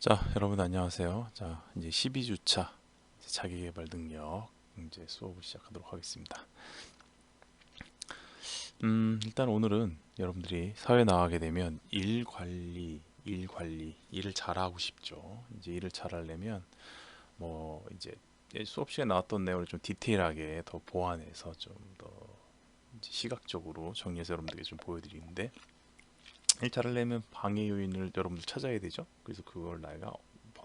자, 여러분 안녕하세요. 자, 이제 12주차 자기계발 능력 이제 수업을 시작하도록 하겠습니다. 일단 오늘은 여러분들이 사회 나가게 되면 일을 잘하고 싶죠. 이제 일을 잘하려면 뭐 이제 수업 시간에 나왔던 내용을 좀 디테일하게 더 보완해서 좀 더 시각적으로 정리해서 여러분들에게 좀 보여드리는데, 일 잘하려면 방해 요인을 여러분들 찾아야 되죠. 그래서 그걸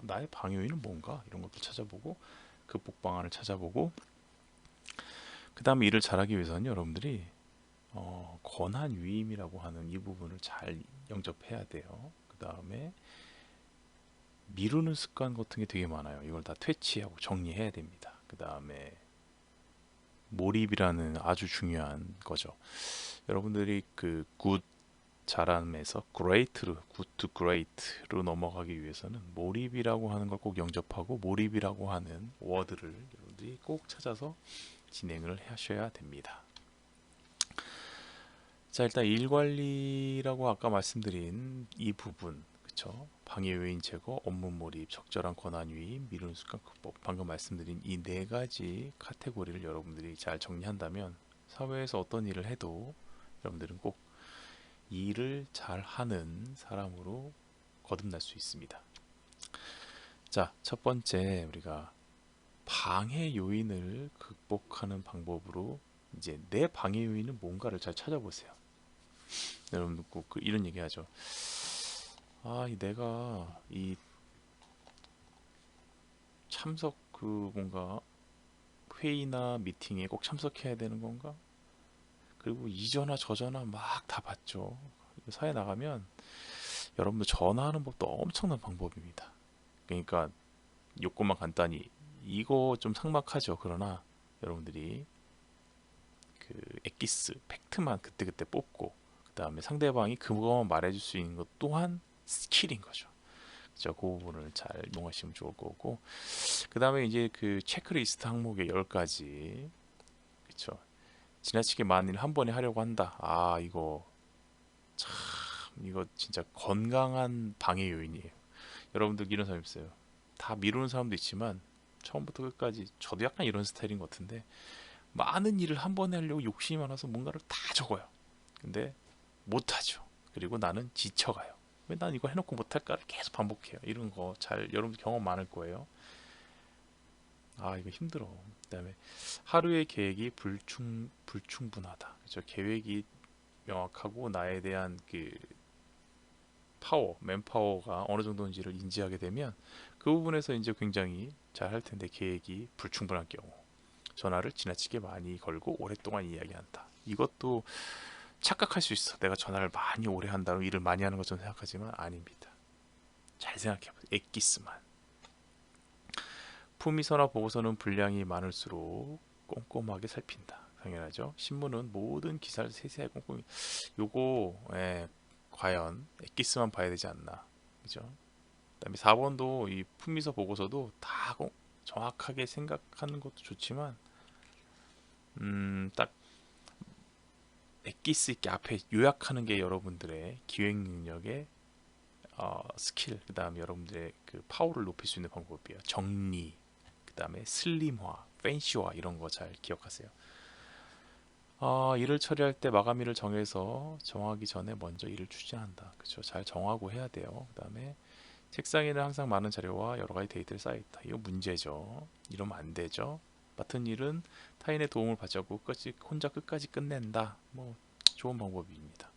나의 방해 요인은 뭔가 이런 것도 찾아보고 극복 방안을 찾아보고, 그 다음에 일을 잘하기 위해서는 여러분들이 권한 위임이라고 하는 이 부분을 잘 영접해야 돼요. 그 다음에 미루는 습관 같은 게 되게 많아요. 이걸 다 퇴치하고 정리해야 됩니다. 그 다음에 몰입이라는 아주 중요한 거죠. 여러분들이 그 굿 잘함에서 great로, good to great로 넘어가기 위해서는 몰입이라고 하는 걸 꼭 영접하고, 몰입이라고 하는 워드를 여러분들이 꼭 찾아서 진행을 하셔야 됩니다. 자, 일단 일 관리라고 아까 말씀드린 이 부분, 그쵸? 방해 요인 제거, 업무 몰입, 적절한 권한 위임, 미루는 습관 극복, 방금 말씀드린 이 네 가지 카테고리를 여러분들이 잘 정리한다면 사회에서 어떤 일을 해도 여러분들은 꼭 일을 잘 하는 사람으로 거듭날 수 있습니다. 자, 첫 번째 우리가 방해 요인을 극복하는 방법으로, 이제 내 방해 요인은 뭔가를 잘 찾아보세요. 여러분 꼭 이런 얘기 하죠. 내가 이 참석 뭔가 회의나 미팅에 꼭 참석해야 되는 건가? 그리고 이전화 저전화 막 다 봤죠. 사회 나가면 여러분들 전화하는 법도 엄청난 방법입니다. 그러니까 요것만 간단히, 이거 좀 삭막하죠. 그러나 여러분들이 그 엑기스 팩트만 그때그때 뽑고, 그 다음에 상대방이 그거만 말해줄 수 있는 것 또한 스킬인 거죠. 그 부분을 잘 이용하시면 좋을 거고, 그 다음에 이제 그 체크리스트 항목의 10가지, 그쵸, 지나치게 많은 일 한 번에 하려고 한다. 참 이거 진짜 건강한 방해 요인이에요. 여러분들 이런 사람 있어요. 다 미루는 사람도 있지만 처음부터 끝까지 저도 약간 이런 스타일인 것 같은데, 많은 일을 한 번에 하려고 욕심이 많아서 뭔가를 다 적어요. 근데 못하죠. 그리고 나는 지쳐가요. 왜 난 이거 해놓고 못할까를 계속 반복해요. 이런 거 잘 여러분 경험 많을 거예요. 이거 힘들어. 그다음에 하루의 계획이 불충분하다. 그죠? 계획이 명확하고 나에 대한 그 맨파워가 어느 정도인지를 인지하게 되면 그 부분에서 이제 굉장히 잘 할 텐데, 계획이 불충분할 경우 전화를 지나치게 많이 걸고 오랫동안 이야기한다. 이것도 착각할 수 있어. 내가 전화를 많이 오래 한다고 일을 많이 하는 것처럼 생각하지만 아닙니다. 잘 생각해보세요. 엑기스만. 품위서나 보고서는 분량이 많을수록 꼼꼼하게 살핀다. 당연하죠. 신문은 모든 기사를 세세하게 꼼꼼히. 요거 과연 엑기스만 봐야 되지 않나. 그죠? 그다음에 4번도 이 품위서 보고서도 다 정확하게 생각하는 것도 좋지만, 딱 엑기스 있게 앞에 요약하는 게 여러분들의 기획 능력의 스킬, 그 다음에 여러분들의 그 파워를 높일 수 있는 방법이에요. 정리, 그 다음에 슬림화, 팬시화, 이런 거 잘 기억하세요. 일을 처리할 때 마감일을 정해서 정하기 전에 먼저 일을 추진한다. 그렇죠? 잘 정하고 해야 돼요. 그 다음에 책상에는 항상 많은 자료와 여러 가지 데이터를 쌓여있다. 이거 문제죠. 이러면 안 되죠. 맡은 일은 타인의 도움을 받지 않고 혼자 끝까지 끝낸다. 뭐 좋은 방법입니다.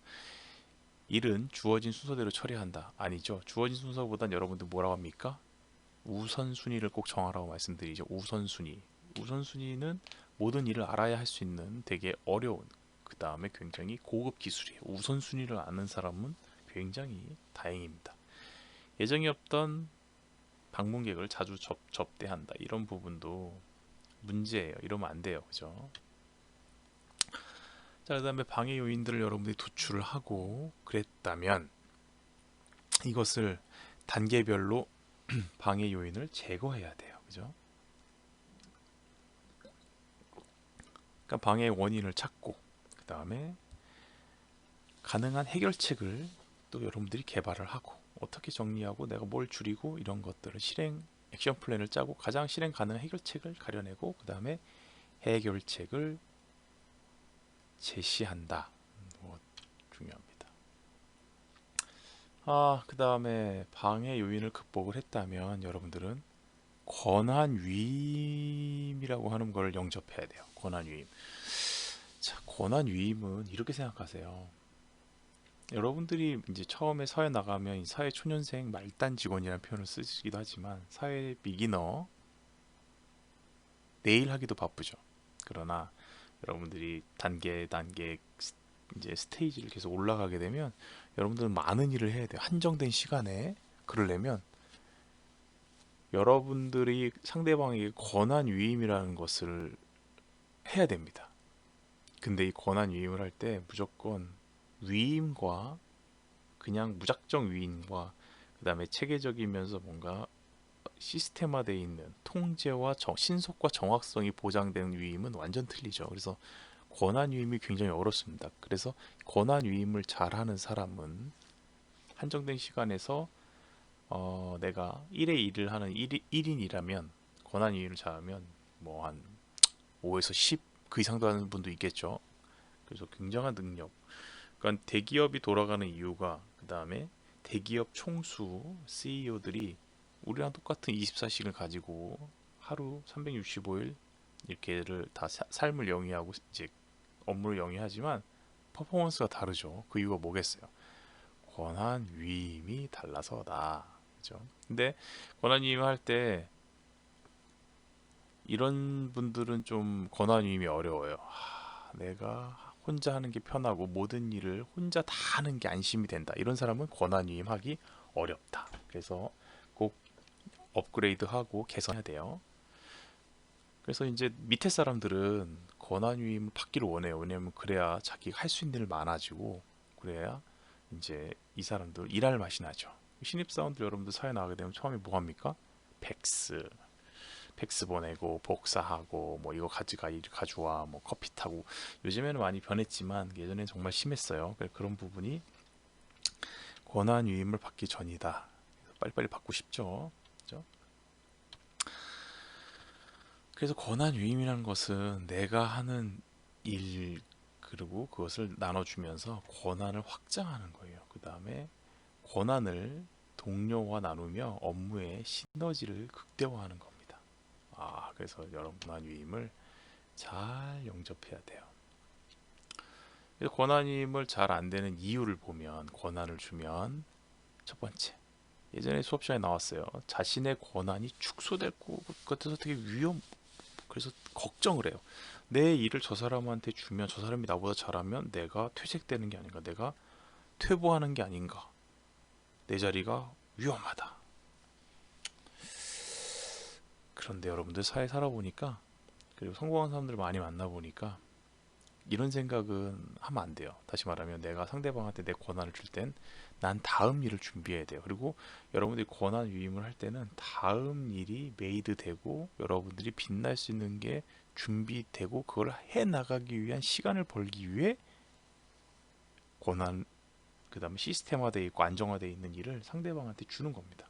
일은 주어진 순서대로 처리한다. 아니죠. 주어진 순서보단 여러분들 뭐라고 합니까? 우선순위를 꼭 정하라고 말씀드리죠. 우선순위. 우선순위는 모든 일을 알아야 할 수 있는 되게 어려운, 그 다음에 굉장히 고급 기술이에요. 우선순위를 아는 사람은 굉장히 다행입니다. 예정이 없던 방문객을 자주 접대한다. 이런 부분도 문제예요. 이러면 안 돼요. 그죠? 자, 그 다음에 방해 요인들을 여러분들이 도출을 하고 그랬다면, 이것을 단계별로 방해 요인을 제거해야 돼요. 그죠? 그러니까 방해 원인을 찾고, 그 다음에 가능한 해결책을 또 여러분들이 개발을 하고, 어떻게 정리하고 내가 뭘 줄이고 이런 것들을 액션 플랜을 짜고 가장 실행 가능한 해결책을 가려내고 그 다음에 해결책을 제시한다. 중요합니다. 그 다음에 방해 요인을 극복을 했다면 여러분들은 권한 위임이라고 하는 걸 영접해야 돼요. 권한 위임. 자, 권한 위임은 이렇게 생각하세요. 여러분들이 이제 처음에 사회 나가면 사회 초년생 말단 직원이라는 표현을 쓰시기도 하지만 사회 비기너 내일 하기도 바쁘죠. 그러나 여러분들이 단계 이제 스테이지를 계속 올라가게 되면 여러분들은 많은 일을 해야 돼요. 한정된 시간에. 그러려면 여러분들이 상대방에게 권한 위임이라는 것을 해야 됩니다. 근데 이 권한 위임을 할 때 무조건 위임과 그냥 무작정 위임과 그 다음에 체계적이면서 뭔가 시스템화되어 있는 통제와 신속과 정확성이 보장된 위임은 완전 틀리죠. 그래서 권한 위임이 굉장히 어렵습니다. 그래서 권한 위임을 잘하는 사람은 한정된 시간에서 내가 1의 1을 하는 1인이라면 권한 위임을 잘하면 뭐 한 5에서 10 그 이상도 하는 분도 있겠죠. 그래서 굉장한 능력. 그러니까 대기업이 돌아가는 이유가 그 다음에 대기업 총수 CEO들이 우리랑 똑같은 24시간을 가지고 하루 365일 이렇게를 다 삶을 영위하고 이제 업무를 영위하지만 퍼포먼스가 다르죠. 그 이유가 뭐겠어요? 권한 위임이 달라서다. 그죠? 근데 권한 위임 할 때 이런 분들은 좀 권한 위임이 어려워요. 내가 혼자 하는 게 편하고 모든 일을 혼자 다 하는 게 안심이 된다. 이런 사람은 권한 위임하기 어렵다. 그래서 꼭 업그레이드하고 개선해야 돼요. 그래서 이제 밑에 사람들은 권한 위임을 받기를 원해요. 왜냐면 그래야 자기가 할 수 있는 일 많아지고 그래야 이제 이 사람들 일할 맛이 나죠. 신입사원들 여러분들 사회 나가게 되면 처음에 뭐 합니까? 팩스 보내고 복사하고 뭐 이거 가져가 이리 가져와 뭐 커피 타고 요즘에는 많이 변했지만 예전에 정말 심했어요. 그런 부분이 권한 위임을 받기 전이다. 빨리빨리 받고 싶죠. 그죠? 그래서 권한 위임이라는 것은 내가 하는 일 그리고 그것을 나눠주면서 권한을 확장하는 거예요. 그 다음에 권한을 동료와 나누며 업무의 시너지를 극대화하는 겁니다. 그래서 여러분 권한 위임을 잘 영접해야 돼요. 그래서 권한 위임을 잘 안 되는 이유를 보면 권한을 주면 첫 번째 예전에 수업 시간에 나왔어요. 자신의 권한이 축소될 것 같아서 되게 그래서 걱정을 해요. 내 일을 저 사람한테 주면 저 사람이 나보다 잘하면 내가 퇴색되는 게 아닌가, 내가 퇴보하는 게 아닌가, 내 자리가 위험하다. 그런데 여러분들 사회 살아보니까 그리고 성공한 사람들 많이 만나보니까 이런 생각은 하면 안 돼요. 다시 말하면 내가 상대방한테 내 권한을 줄 땐 난 다음 일을 준비해야 돼요. 그리고 여러분들이 권한 위임을 할 때는 다음 일이 메이드 되고 여러분들이 빛날 수 있는 게 준비되고 그걸 해 나가기 위한 시간을 벌기 위해 권한 그 다음에 시스템화되어 있고 안정화되어 있는 일을 상대방한테 주는 겁니다.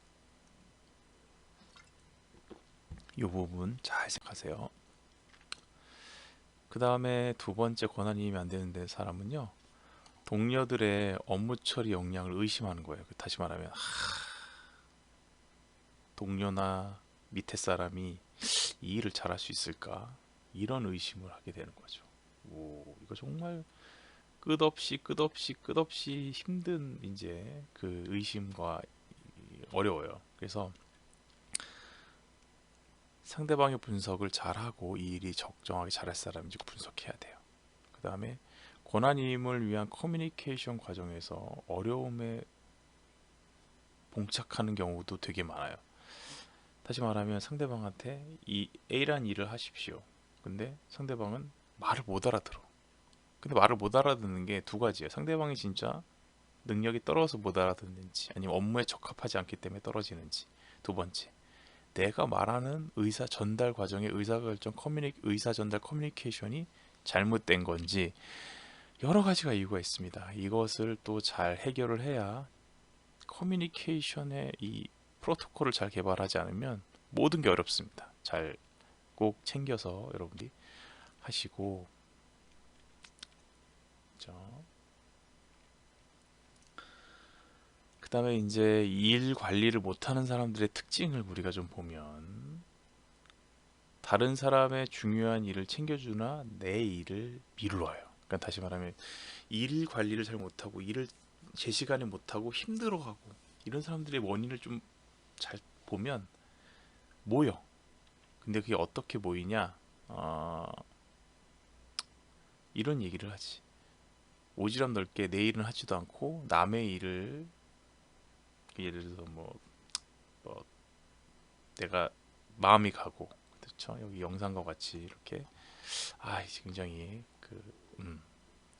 이 부분 잘 생각하세요. 그 다음에 두 번째 권한 위임이 안 되는 사람은요. 동료들의 업무 처리 역량을 의심하는 거예요. 다시 말하면 동료나 밑에 사람이 이 일을 잘할 수 있을까? 이런 의심을 하게 되는 거죠. 이거 정말 끝없이 힘든 이제 그 의심과 어려워요. 그래서 상대방의 분석을 잘하고 이 일이 적정하게 잘할 사람인지 분석해야 돼요. 그 다음에 권한임을 위한 커뮤니케이션 과정에서 어려움에 봉착하는 경우도 되게 많아요. 다시 말하면 상대방한테 이 A란 일을 하십시오. 근데 상대방은 말을 못 알아들어. 근데 말을 못 알아듣는 게 두 가지예요. 상대방이 진짜 능력이 떨어져서 못 알아듣는지 아니면 업무에 적합하지 않기 때문에 떨어지는지. 두 번째, 내가 말하는 의사 전달 과정의 의사 전달 커뮤니케이션이 잘못된 건지 여러 가지가 이유가 있습니다. 이것을 또 잘 해결을 해야 커뮤니케이션의 이 프로토콜을 잘 개발하지 않으면 모든 게 어렵습니다. 잘 꼭 챙겨서 여러분들이 하시고, 그 다음에 이제 일 관리를 못하는 사람들의 특징을 우리가 좀 보면, 다른 사람의 중요한 일을 챙겨주나 내 일을 미루어요. 그러니까 다시 말하면 일 관리를 잘 못하고 일을 제 시간에 못하고 힘들어하고, 이런 사람들의 원인을 좀 잘 보면 모여. 근데 그게 어떻게 모이냐? 이런 얘기를 하지. 오지랖 넓게 내 일은 하지도 않고 남의 일을, 예를 들어서 뭐 내가 마음이 가고, 그렇죠? 여기 영상과 같이 이렇게 굉장히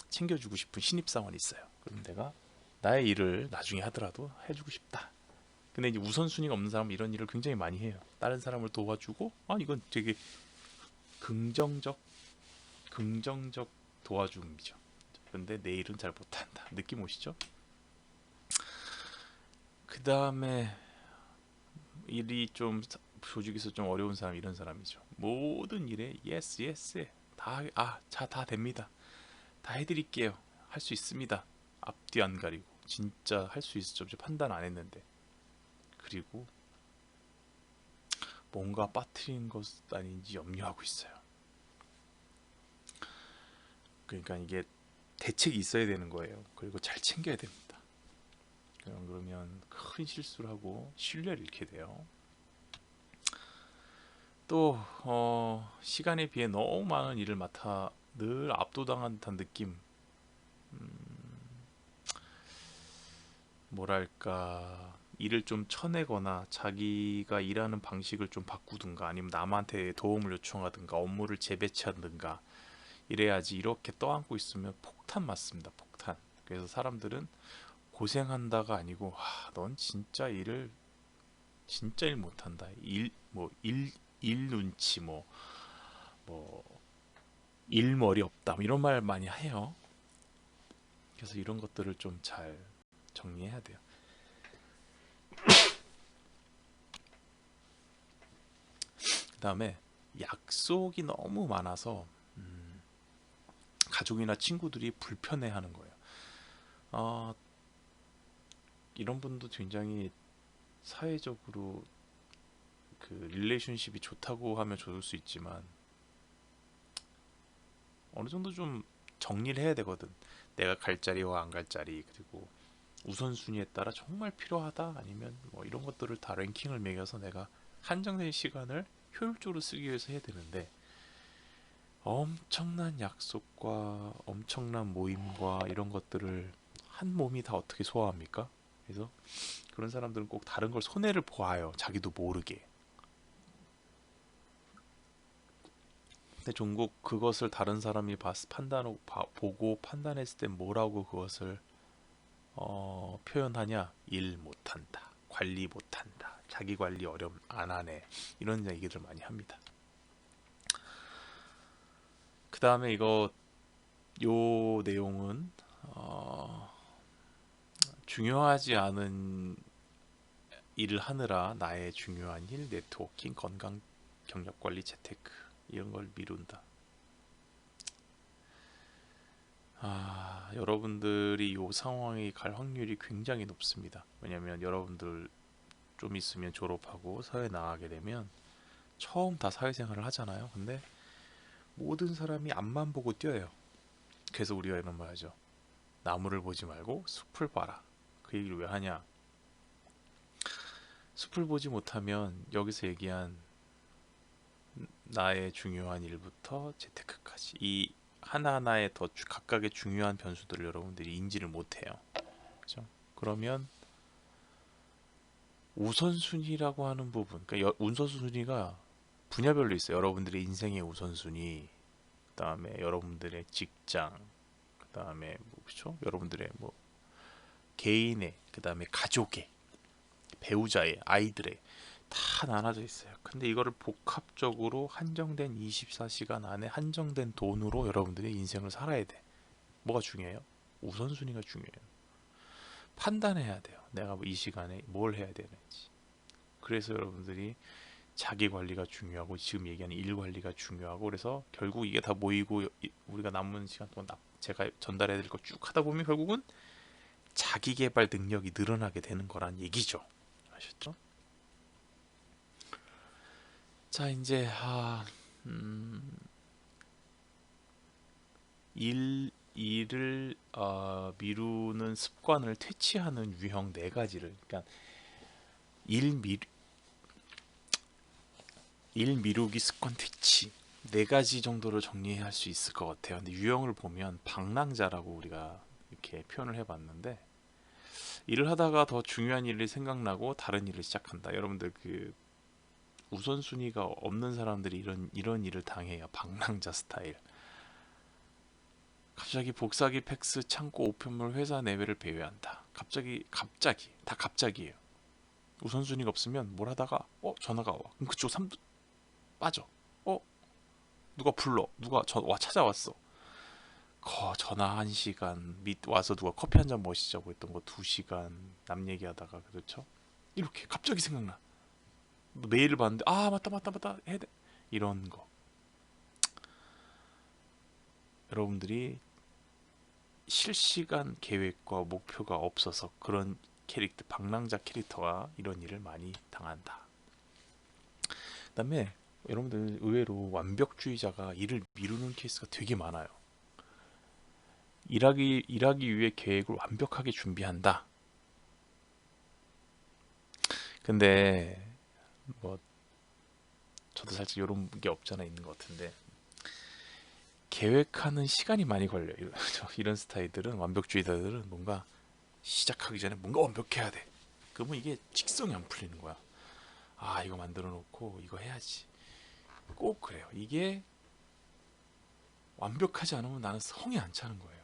챙겨주고 싶은 신입사원이 있어요. 그럼 내가 나의 일을 나중에 하더라도 해주고 싶다. 근데 이제 우선순위가 없는 사람은 이런 일을 굉장히 많이 해요. 다른 사람을 도와주고, 이건 되게 긍정적 도와줌이죠. 근데 내 일은 잘 못한다. 느낌 오시죠? 그 다음에 일이 좀 조직에서 좀 어려운 사람, 이런 사람이죠. 모든 일에 yes 다 됩니다. 다 해드릴게요. 할 수 있습니다. 앞뒤 안 가리고 진짜 할 수 있을지 없지 판단 안 했는데, 그리고 뭔가 빠뜨린 것 아닌지 염려하고 있어요. 그러니까 이게 대책이 있어야 되는 거예요. 그리고 잘 챙겨야 됩니다. 그러면 큰 실수를 하고 신뢰를 잃게 돼요. 또 시간에 비해 너무 많은 일을 맡아 늘 압도당한 듯한 느낌. 뭐랄까, 일을 좀 쳐내거나 자기가 일하는 방식을 좀 바꾸든가, 아니면 남한테 도움을 요청하든가, 업무를 재배치하든가 이래야지. 이렇게 떠안고 있으면 폭탄 맞습니다. 폭탄. 그래서 사람들은 고생한다가 아니고, 넌 진짜 일 못한다. 일 눈치, 일머리 없다, 이런 말 많이 해요. 그래서 이런 것들을 좀 잘 정리해야 돼요. 그 다음에 약속이 너무 많아서 가족이나 친구들이 불편해하는 거예요. 이런 분도 굉장히 사회적으로 그 릴레이션십이 좋다고 하면 좋을 수 있지만, 어느 정도 좀 정리를 해야 되거든. 내가 갈 자리와 안 갈 자리, 그리고 우선순위에 따라 정말 필요하다 아니면 이런 것들을 다 랭킹을 매겨서 내가 한정된 시간을 효율적으로 쓰기 위해서 해야 되는데, 엄청난 약속과 엄청난 모임과 이런 것들을 한 몸이 다 어떻게 소화합니까? 그래서 그런 사람들은 꼭 다른 걸 손해를 보아요. 자기도 모르게. 근데 종국 그것을 다른 사람이 보고 판단했을 때 뭐라고 그것을 표현하냐? 일 못한다, 관리 못한다, 자기 관리 안 하네, 이런 얘기들 많이 합니다. 그 다음에 요 내용은 중요하지 않은 일을 하느라 나의 중요한 일, 네트워킹, 건강, 경력관리, 재테크, 이런 걸 미룬다. 여러분들이 이 상황에 갈 확률이 굉장히 높습니다. 왜냐면 여러분들 좀 있으면 졸업하고 사회 나가게 되면 처음 다 사회생활을 하잖아요. 근데 모든 사람이 앞만 보고 뛰어요. 그래서 우리가 이런 말 하죠. 나무를 보지 말고 숲을 봐라. 그 얘기를 왜 하냐? 숲을 보지 못하면 여기서 얘기한 나의 중요한 일부터 재테크까지, 이 하나하나의 더 각각의 중요한 변수들을 여러분들이 인지를 못해요. 그렇죠? 그러면 우선순위라고 하는 부분, 그러니까 우선순위가 분야별로 있어요. 여러분들의 인생의 우선순위, 그 다음에 여러분들의 직장, 그 다음에 그렇죠? 여러분들의 개인의, 그 다음에 가족의, 배우자의, 아이들의, 다 나눠져 있어요. 근데 이거를 복합적으로 한정된 24시간 안에 한정된 돈으로 여러분들의 인생을 살아야 돼. 뭐가 중요해요? 우선순위가 중요해요. 판단해야 돼요. 내가 이 시간에 뭘 해야 되는지. 그래서 여러분들이 자기 관리가 중요하고 지금 얘기하는 일 관리가 중요하고 그래서 결국 이게 다 모이고 우리가 남은 시간 동안 제가 전달해야 될 거 쭉 하다 보면 결국은 자기 개발 능력이 늘어나게 되는 거란 얘기죠. 아셨죠? 자 이제 일을 미루는 습관을 퇴치하는 유형 네 가지를 그러니까 일, 미, 일 미루기 습관 퇴치 네 가지 정도로 정리할 수 있을 것 같아요. 근데 유형을 보면 방랑자라고 우리가 이렇게 표현을 해봤는데 일을 하다가 더 중요한 일이 생각나고 다른 일을 시작한다. 여러분들 그 우선순위가 없는 사람들이 이런 일을 당해요. 방랑자 스타일. 갑자기 복사기 팩스 창고 우편물 회사 내외를 배회한다. 갑자기 다 갑자기예요. 우선순위가 없으면 뭘 하다가 전화가 와. 그럼 그쪽 3분 빠져. 누가 불러. 누가 찾아왔어. 전화 1시간 와서 누가 커피 한 잔 마시자고 했던 거 2시간 남 얘기하다가 그렇죠? 이렇게 갑자기 생각나. 메일을 봤는데 맞다 해야 돼. 이런 거. 여러분들이 실시간 계획과 목표가 없어서 그런 방랑자 캐릭터가 이런 일을 많이 당한다. 그 다음에 여러분들 의외로 완벽주의자가 일을 미루는 케이스가 되게 많아요. 일하기 위해 계획을 완벽하게 준비한다. 근데 뭐 저도 살짝 이런 게 없잖아 있는 것 같은데 계획하는 시간이 많이 걸려요. 이런 스타일들은 완벽주의자들은 뭔가 시작하기 전에 뭔가 완벽해야 돼. 그러면 이게 직성이 안 풀리는 거야. 이거 만들어 놓고 이거 해야지. 꼭 그래요. 이게 완벽하지 않으면 나는 성이 안 차는 거예요.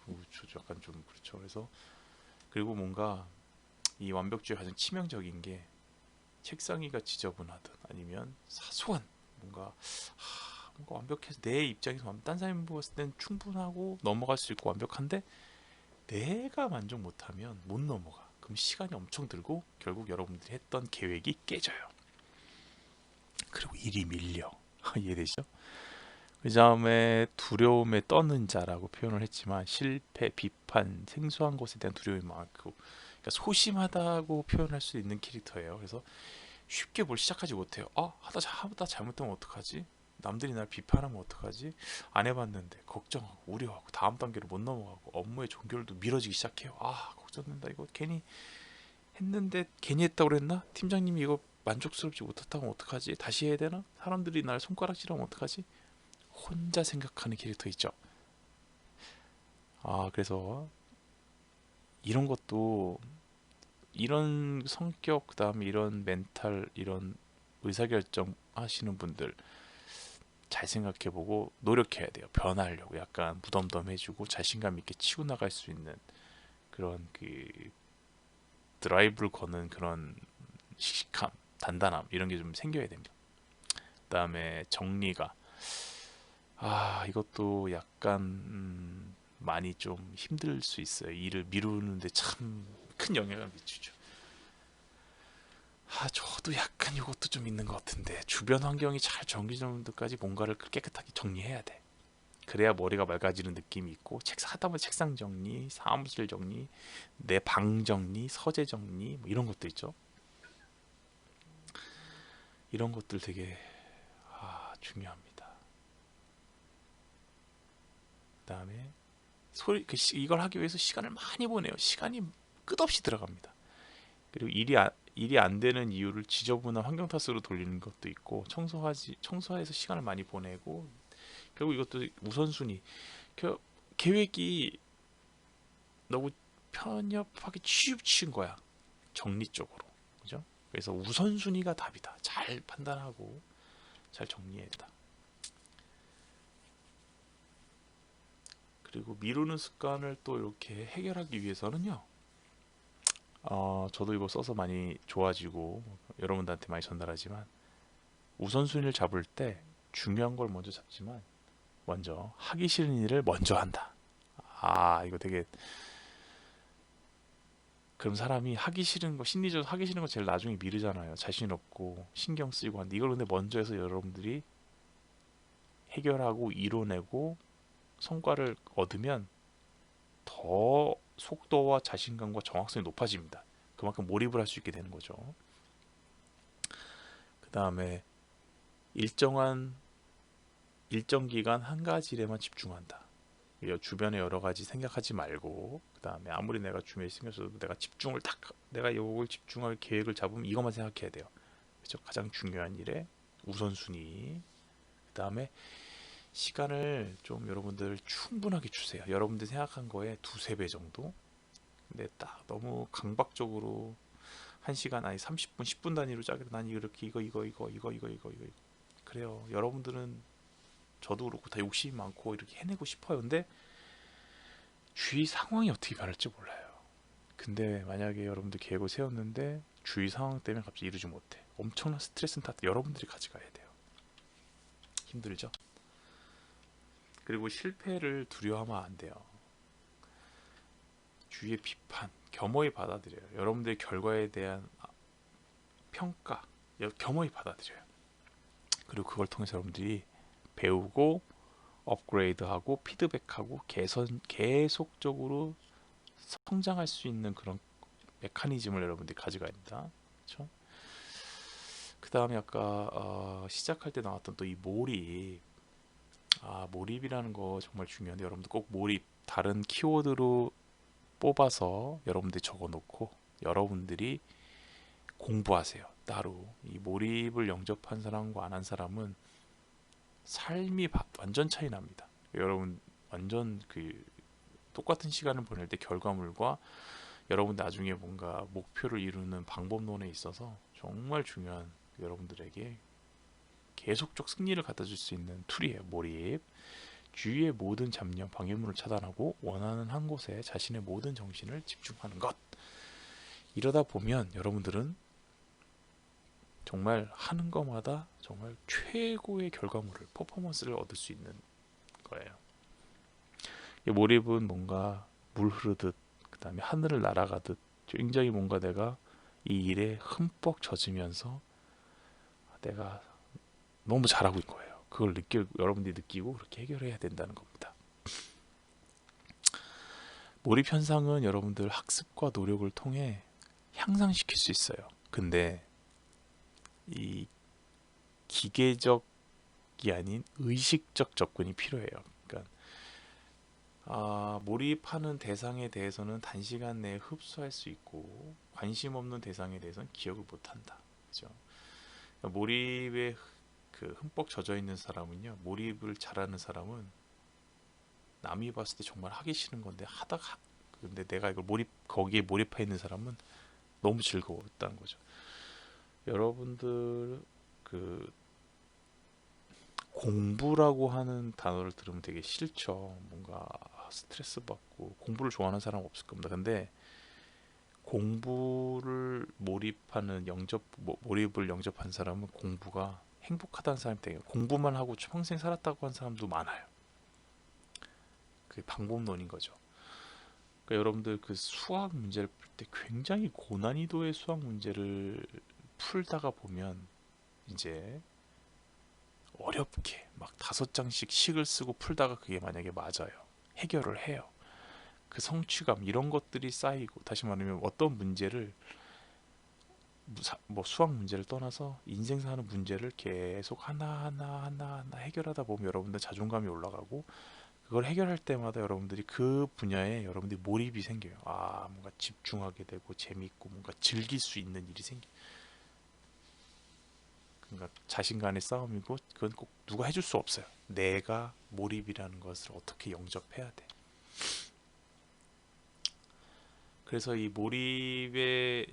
그렇죠. 약간 좀 그렇죠. 그래서 그리고 뭔가 이 완벽주의 가장 치명적인 게 책상 위가 지저분하든 아니면 사소한 뭔가 완벽해서 내 입장에서 딴 사람이 봤을 땐 충분하고 넘어갈 수 있고 완벽한데 내가 만족 못하면 못 넘어가. 그럼 시간이 엄청 들고 결국 여러분들이 했던 계획이 깨져요. 그리고 일이 밀려. 이해되시죠? 그 다음에 두려움에 떠는 자라고 표현을 했지만 실패, 비판, 생소한 것에 대한 두려움이 많고 그러니까 소심하다고 표현할 수 있는 캐릭터예요. 그래서 쉽게 뭘 시작하지 못해요. 하다 잘못하면 어떡하지? 남들이 날 비판하면 어떡하지? 안 해봤는데 걱정하고 우려하고 다음 단계로 못 넘어가고 업무의 종결도 미뤄지기 시작해요. 걱정된다. 이거 괜히 했는데 괜히 했다고 그랬나? 팀장님이 이거 만족스럽지 못했다면 어떡하지? 다시 해야 되나? 사람들이 날 손가락질하면 어떡하지? 혼자 생각하는 캐릭터 있죠. 그래서 이런 것도 이런 성격 그다음에 이런 멘탈 이런 의사결정 하시는 분들 잘 생각해보고 노력해야 돼요. 변하려고 약간 무덤덤해지고 자신감 있게 치고 나갈 수 있는 그런 그 드라이브를 거는 그런 씩씩함, 단단함 이런 게 좀 생겨야 됩니다. 그다음에 정리가 이것도 약간 많이 좀 힘들 수 있어요. 일을 미루는데 참 큰 영향을 미치죠. 저도 약간 이것도 좀 있는 것 같은데 주변 환경이 잘 정리되는데까지 뭔가를 깨끗하게 정리해야 돼. 그래야 머리가 맑아지는 느낌이 있고 하다 보면 책상 정리, 사무실 정리, 내 방 정리, 서재 정리 뭐 이런 것도 있죠. 이런 것들 되게 중요합니다. 그다음에 이걸 하기 위해서 시간을 많이 보내요. 시간이 끝없이 들어갑니다. 그리고 일이 안 되는 이유를 지저분한 환경 탓으로 돌리는 것도 있고 청소해서 시간을 많이 보내고 결국 이것도 우선순위 계획이 너무 편협하게 치우친 거야. 정리적으로. 그죠? 그래서 우선순위가 답이다. 잘 판단하고 잘 정리해야 된다. 그리고 미루는 습관을 또 이렇게 해결하기 위해서는요. 저도 이거 써서 많이 좋아지고 여러분들한테 많이 전달하지만 우선순위를 잡을 때 중요한 걸 먼저 잡지만 먼저 하기 싫은 일을 먼저 한다. 이거 되게 그럼 사람이 하기 싫은 거, 심리적으로 하기 싫은 거 제일 나중에 미루잖아요. 자신 없고 신경 쓰이고 하는데, 이걸 근데 먼저 해서 여러분들이 해결하고 이뤄내고 성과를 얻으면 더 속도와 자신감과 정확성이 높아집니다. 그만큼 몰입을 할 수 있게 되는 거죠. 그 다음에 일정한 일정 기간 한 가지 일에만 집중한다. 주변에 여러 가지 생각하지 말고, 그 다음에 아무리 내가 주변에 신경 써도 내가 집중을 딱, 내가 이걸 집중할 계획을 잡으면 이것만 생각해야 돼요. 그렇죠? 가장 중요한 일에 우선순위. 그 다음에 시간을 좀 여러분들 충분하게 주세요. 여러분들 생각한 거에 두세 배 정도. 근데 딱 너무 강박적으로 1시간 아니 30분 10분 단위로 짜게 난 이렇게 이거 그래요. 여러분들은 저도 그렇고 다 욕심이 많고 이렇게 해내고 싶어요. 근데 주위 상황이 어떻게 변할지 몰라요. 근데 만약에 여러분들 계획을 세웠는데 주위 상황 때문에 갑자기 이루지 못해. 엄청난 스트레스는 다 여러분들이 가져가야 돼요. 힘들죠? 그리고 실패를 두려워하면 안 돼요. 주위의 비판 겸허히 받아들여요. 여러분들의 결과에 대한 평가 겸허히 받아들여요. 그리고 그걸 통해서 여러분들이 배우고 업그레이드하고 피드백하고 계속적으로 성장할 수 있는 그런 메커니즘을 여러분들이 가져가야 된다. 그렇죠? 그 다음에 아까 시작할 때 나왔던 또 이 몰입. 몰입이라는 거 정말 중요한데, 여러분들 꼭 몰입 다른 키워드로 뽑아서 여러분들이 적어놓고 여러분들이 공부하세요. 따로 이 몰입을 영접한 사람과 안 한 사람은 삶이 완전 차이 납니다. 여러분 완전 그 똑같은 시간을 보낼 때 결과물과 여러분 나중에 뭔가 목표를 이루는 방법론에 있어서 정말 중요한, 여러분들에게 계속적 승리를 갖다 줄 수 있는 툴이에요. 몰입. 주위의 모든 잡념, 방해물을 차단하고 원하는 한 곳에 자신의 모든 정신을 집중하는 것. 이러다 보면 여러분들은 정말 하는 것마다 정말 최고의 결과물을, 퍼포먼스를 얻을 수 있는 거예요. 이 몰입은 뭔가 물 흐르듯, 그 다음에 하늘을 날아가듯 굉장히 뭔가 내가 이 일에 흠뻑 젖으면서 내가 너무 잘하고 있는 거예요. 그걸 여러분들이 느끼고 그렇게 해결해야 된다는 겁니다. 몰입 현상은 여러분들 학습과 노력을 통해 향상시킬 수 있어요. 근데 이 기계적이 아닌 의식적 접근이 필요해요. 그러니까 몰입하는 대상에 대해서는 단시간 내에 흡수할 수 있고 관심 없는 대상에 대해서는 기억을 못한다. 그렇죠? 그러니까 몰입에 그 흠뻑 젖어 있는 사람은요, 몰입을 잘하는 사람은 남이 봤을 때 정말 하기 싫은 건데 하다가, 근데 내가 이걸 거기에 몰입해 있는 사람은 너무 즐거웠다는 거죠. 여러분들 그 공부라고 하는 단어를 들으면 되게 싫죠. 뭔가 스트레스 받고, 공부를 좋아하는 사람 없을 겁니다. 근데 공부를 몰입을 영접한 사람은 공부가 행복하다는 사람이 되게, 공부만 하고 평생 살았다고 한 사람도 많아요. 그게 방법론인 거죠. 그러니까 여러분들 그 수학 문제를 풀 때 굉장히 고난이도의 수학 문제를 풀다가 보면 이제 어렵게 막 5장씩 식을 쓰고 풀다가 그게 만약에 맞아요. 해결을 해요. 그 성취감 이런 것들이 쌓이고, 다시 말하면 어떤 문제를, 뭐 수학 문제를 떠나서 인생 사는 문제를 계속 하나 해결하다 보면 여러분들 자존감이 올라가고, 그걸 해결할 때마다 여러분들이 그 분야에 여러분들이 몰입이 생겨요. 뭔가 집중하게 되고 재밌고 뭔가 즐길 수 있는 일이 생겨. 그러니까 자신간의 싸움이고, 그건 꼭 누가 해줄 수 없어요. 내가 몰입이라는 것을 어떻게 영접해야 돼. 그래서 이 몰입의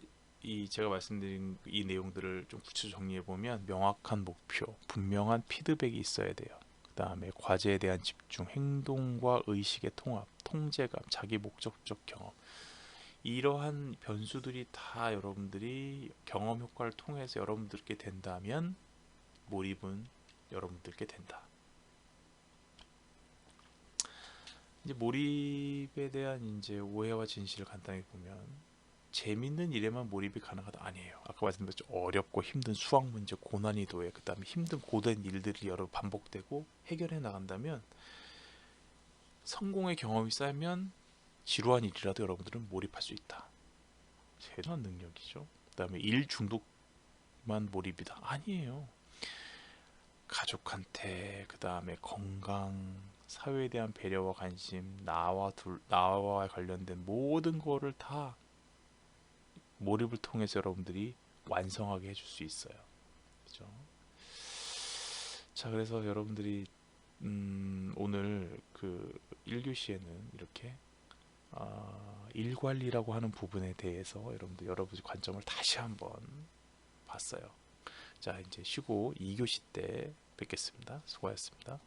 제가 말씀드린 이 내용들을 좀 구체적으로 정리해 보면, 명확한 목표, 분명한 피드백이 있어야 돼요. 그 다음에 과제에 대한 집중, 행동과 의식의 통합, 통제감, 자기 목적적 경험. 이러한 변수들이 다 여러분들이 경험 효과를 통해서 여러분들께 된다면 몰입은 여러분들께 된다. 이제 몰입에 대한 이제 오해와 진실을 간단히 보면, 재밌는 일에만 몰입이 가능하다 아니에요. 아까 말씀드렸죠. 어렵고 힘든 수학 문제, 고난이도에 그다음에 힘든 고된 일들이 여러 반복되고 해결해 나간다면 성공의 경험이 쌓이면 지루한 일이라도 여러분들은 몰입할 수 있다. 대단한 능력이죠. 그다음에 일 중독만 몰입이다 아니에요. 가족한테 그다음에 건강, 사회에 대한 배려와 관심, 나와 관련된 모든 거를 다 몰입을 통해서 여러분들이 완성하게 해줄 수 있어요. 그죠? 자, 그래서 여러분들이 오늘 그 1교시에는 이렇게 일관리라고 하는 부분에 대해서 여러분의 관점을 다시 한번 봤어요. 자, 이제 쉬고 2교시 때 뵙겠습니다. 수고하셨습니다.